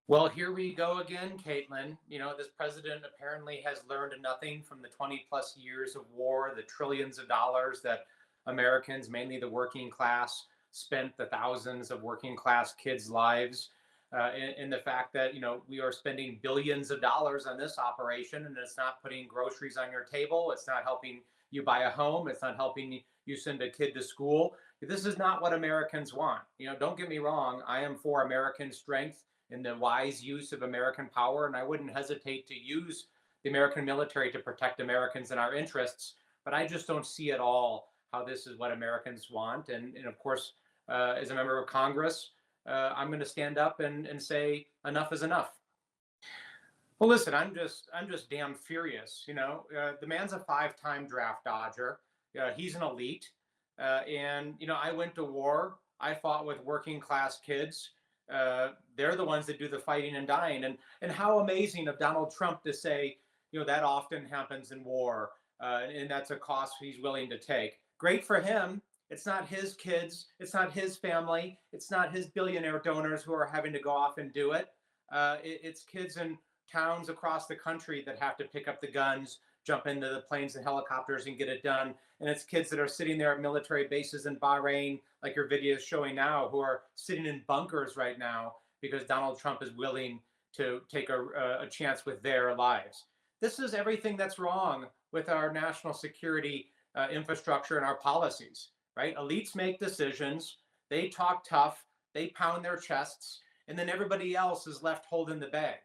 Well, here we go again, Caitlin. This president apparently has learned nothing from the 20 plus years of war, the trillions of dollars that Americans, mainly the working class, spent the thousands of working class kids' lives. In the fact that, we are spending billions of dollars on this operation and it's not putting groceries on your table. It's not helping you buy a home. It's not helping you send a kid to school. This is not what Americans want. Don't get me wrong. I am for American strength in the wise use of American power. And I wouldn't hesitate to use the American military to protect Americans and our interests. But I just don't see at all how this is what Americans want. And of course, as a member of Congress, I'm going to stand up and say enough is enough. Well, listen, I'm just damn furious. The man's a five-time draft dodger. He's an elite, and I went to war. I fought with working class kids. They're the ones that do the fighting and dying. And how amazing of Donald Trump to say, that often happens in war, and that's a cost he's willing to take. Great for him. It's not his kids. It's not his family. It's not his billionaire donors who are having to go off and do it. It's kids in towns across the country that have to pick up the guns, jump into the planes and helicopters and get it done. And it's kids that are sitting there at military bases in Bahrain, like your video is showing now, who are sitting in bunkers right now because Donald Trump is willing to take a chance with their lives. This is everything that's wrong with our national security infrastructure and our policies, right? Elites make decisions. They talk tough. They pound their chests. And then everybody else is left holding the bag.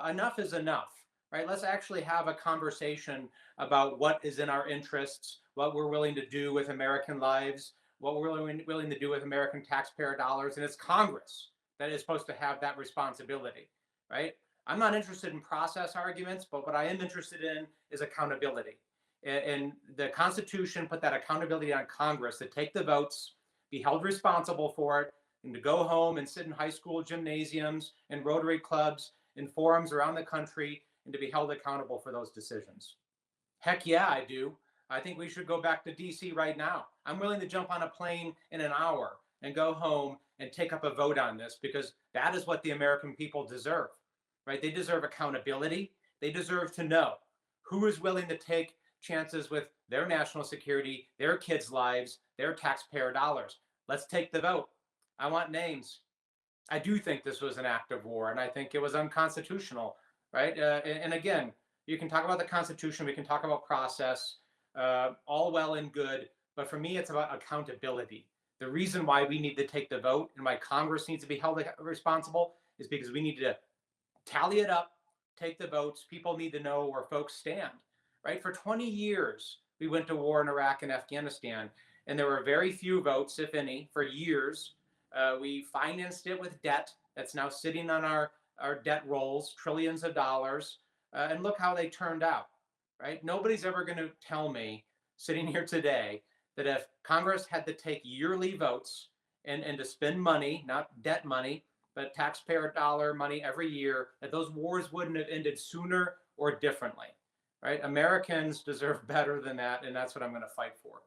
Enough is enough, right? Let's actually have a conversation about what is in our interests, what we're willing to do with American lives, what we're willing to do with American taxpayer dollars. And it's Congress that is supposed to have that responsibility, right? I'm not interested in process arguments, but what I am interested in is accountability. And the Constitution put that accountability on Congress to take the votes, be held responsible for it, and to go home and sit in high school gymnasiums and Rotary clubs and forums around the country and to be held accountable for those decisions. Heck yeah, I do. I think we should go back to DC right now. I'm willing to jump on a plane in an hour and go home and take up a vote on this because that is what the American people deserve, right? They deserve accountability. They deserve to know who is willing to take chances with their national security, their kids' lives, their taxpayer dollars. Let's take the vote. I want names. I do think this was an act of war, and I think it was unconstitutional, right? And again, you can talk about the Constitution, we can talk about process, all well and good, but for me, it's about accountability. The reason why we need to take the vote and why Congress needs to be held responsible is because we need to tally it up, take the votes. People need to know where folks stand, right? For 20 years, we went to war in Iraq and Afghanistan, and there were very few votes, if any, for years. We financed it with debt that's now sitting on our debt rolls, trillions of dollars. And look how they turned out, right? Nobody's ever going to tell me sitting here today that if Congress had to take yearly votes and to spend money, not debt money, but taxpayer dollar money every year, that those wars wouldn't have ended sooner or differently, right? Americans deserve better than that, and that's what I'm going to fight for.